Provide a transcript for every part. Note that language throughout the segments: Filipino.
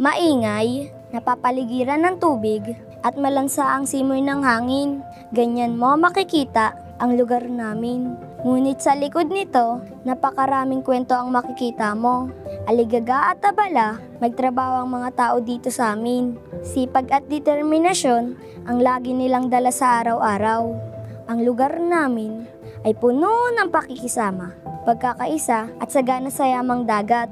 Maingay, napapaligiran ng tubig, at malansa ang simoy ng hangin. Ganyan mo makikita ang lugar namin. Ngunit sa likod nito, napakaraming kwento ang makikita mo. Aligaga at abala, magtrabaho ang mga tao dito sa amin. Sipag at determinasyon ang lagi nilang dala sa araw-araw. Ang lugar namin ay puno ng pakikisama, pagkakaisa at sagana sa yamang dagat.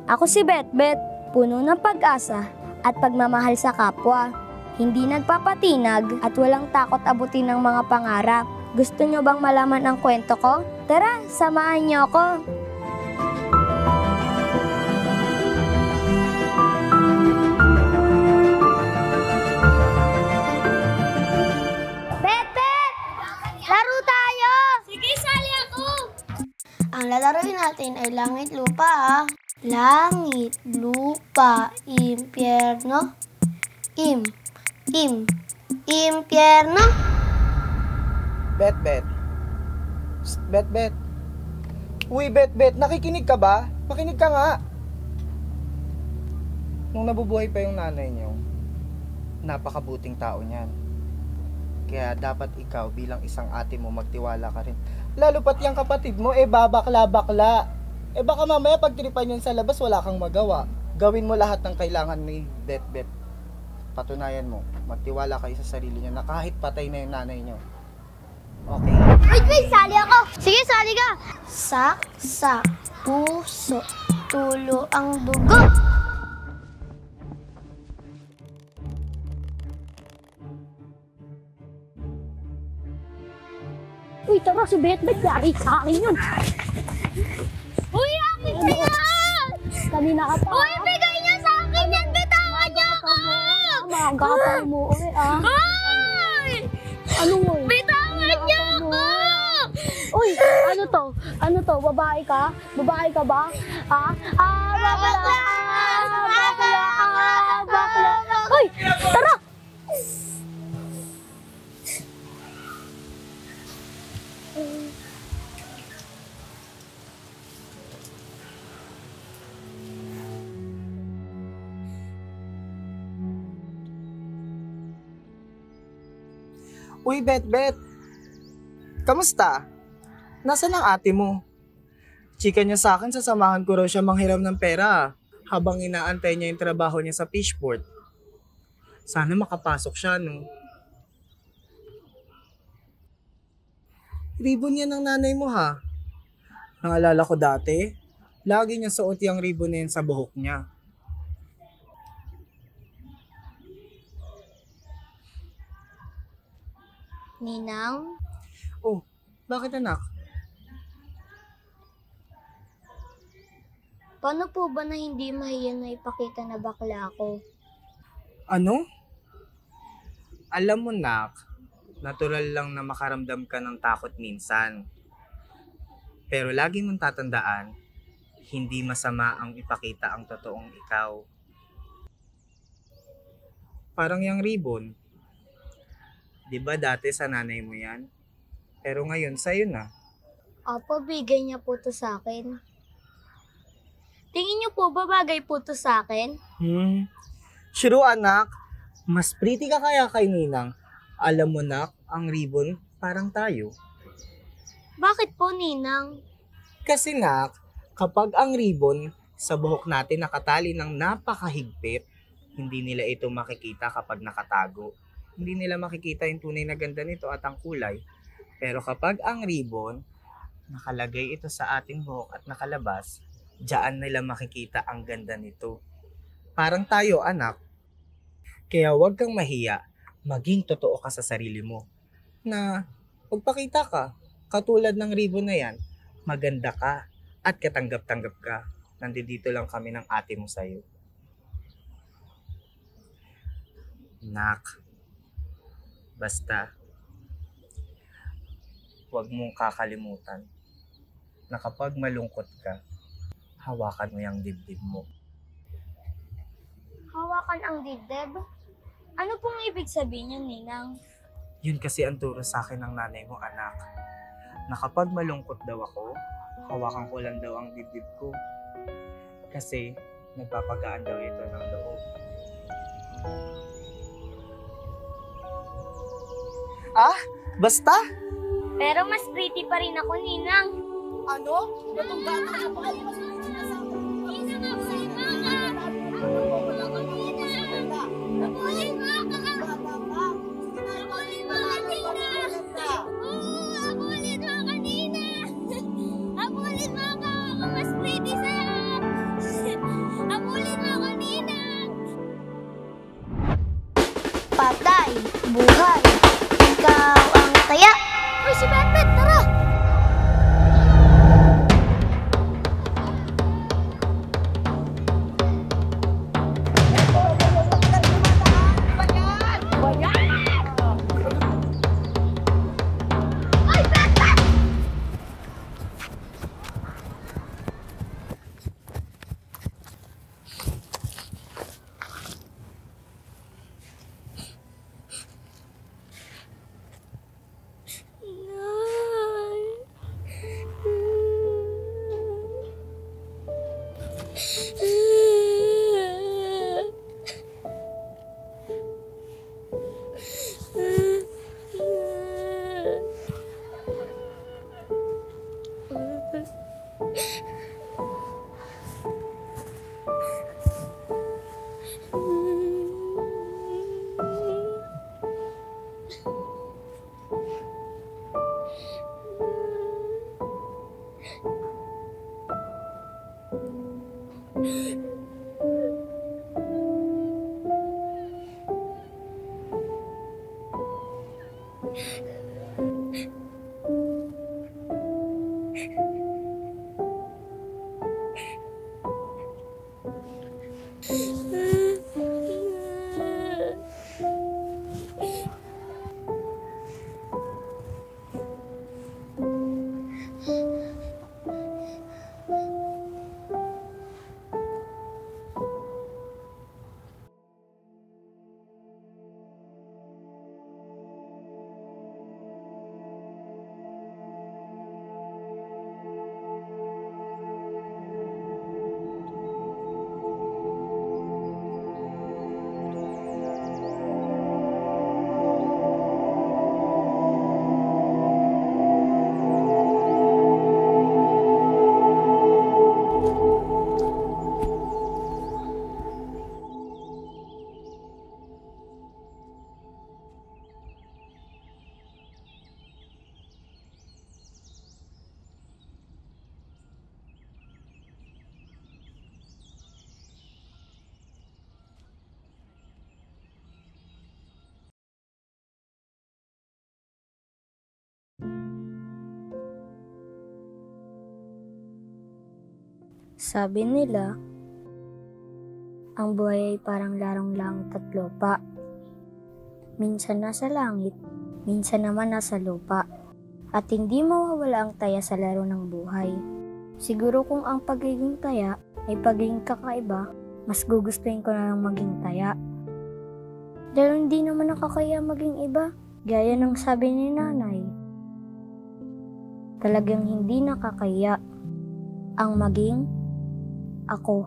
Ako si Betbet, puno ng pag-asa at pagmamahal sa kapwa. Hindi nagpapatinag at walang takot abutin ng mga pangarap. Gusto nyo bang malaman ang kwento ko? Tara, samahan nyo ako! Bet! Laro tayo! Sige, sali ako! Ang lalaroin natin ay langit lupa ha. Langit, lupa, impyerno, impyerno. Bet. Psst, Bet. Uy, Bet, nakikinig ka ba? Makinig ka nga. Nung nabubuhay pa yung nanay niyo, napakabuting tao niyan. Kaya dapat ikaw bilang isang ate mo magtiwala ka rin. Lalo pat yung kapatid mo, babakla. Baka mamaya pagtripan yun sa labas, wala kang magawa. Gawin mo lahat ng kailangan ni Bet. Patunayan mo, magtiwala kayo sa sarili niyo na kahit patay na yung nanay niyo. Okay? Wait, sali ako! Sige, sali ka! Saksak, puso, tulo ang dugo. Uy, tara, si Bet, yari sa akin yun. Uy, akin na yan! Kanina ka pa. Uy, bigay niya sa akin yan! Bitawan niya ako! Magkakapal mo ulit, Uy! Ano mo? Bitawan niya ako! Uy, ano to? Babae ka? Babae ka ba? Ha? Bakla! Uy, tara! Uy, Bet. Kamusta? Nasaan ang ate mo? Chika niya sa akin, sasamahan ko raw siya manghiram ng pera habang inaantay niya yung trabaho niya sa fishport. Sana makapasok siya, no? Ribbon yan ng nanay mo, ha? Naalala ko dati, lagi niya suot yung ribbon na yan sa buhok niya. Ninang, Oh, bakit anak? paano po ba na hindi mahiya na ipakita na bakla ako? Ano? Alam mo, nak, natural lang na makaramdam ka ng takot minsan. Pero lagi mong tatandaan, hindi masama ang ipakita ang totoong ikaw. Parang yung ribbon. 'Di ba dati sa nanay mo yan? Pero ngayon sa'yo na. Opo, bigay niya po to sa akin. Tingin niyo po ba bagay po to sa akin? Sure, anak. Mas pretty ka kaya kay Ninang. Alam mo, nak, ang ribbon parang tayo. Bakit po, Ninang? Kasi, nak, kapag ang ribbon sa buhok natin nakatali ng napakahigpit, hindi nila ito makikita kapag nakatago. Hindi nila makikita yung tunay na ganda nito at ang kulay. Pero kapag ang ribbon, nakalagay ito sa ating buhok at nakalabas, diyan nila makikita ang ganda nito. Parang tayo, anak. Kaya huwag kang mahiya, maging totoo ka sa sarili mo. Na magpakita ka, katulad ng ribbon na yan, maganda ka at katanggap-tanggap ka. Nandito lang kami ng ate mo sa'yo. Nak, basta, huwag mong kakalimutan na kapag malungkot ka, hawakan mo yung dibdib mo. Hawakan ang dibdib? Ano pong ibig sabihin yun, Ninang? Yun kasi ang turo sa akin ng nanay mo, anak. Na kapag malungkot daw ako, hawakan ko lang daw ang dibdib ko. Kasi Nagpapagaan daw ito ng loob. Basta? Pero mas pretty pa rin ako, Ninang. Ano? Itong bata na pa kayo mas sinasabi. Patay, buhay, ikaw ang taya. Uy, si Betbet, tara! Sabi nila, ang buhay ay parang larong langit at lupa. Minsan nasa langit, minsan naman nasa lupa. At hindi mawawala ang taya sa laro ng buhay. Siguro kung ang pagiging taya ay pagiging kakaiba, mas gugustuhin ko na lang maging taya. Dahil hindi naman nakakaya maging iba, gaya ng sabi ni nanay. Talagang hindi nakakaya ang maging ako.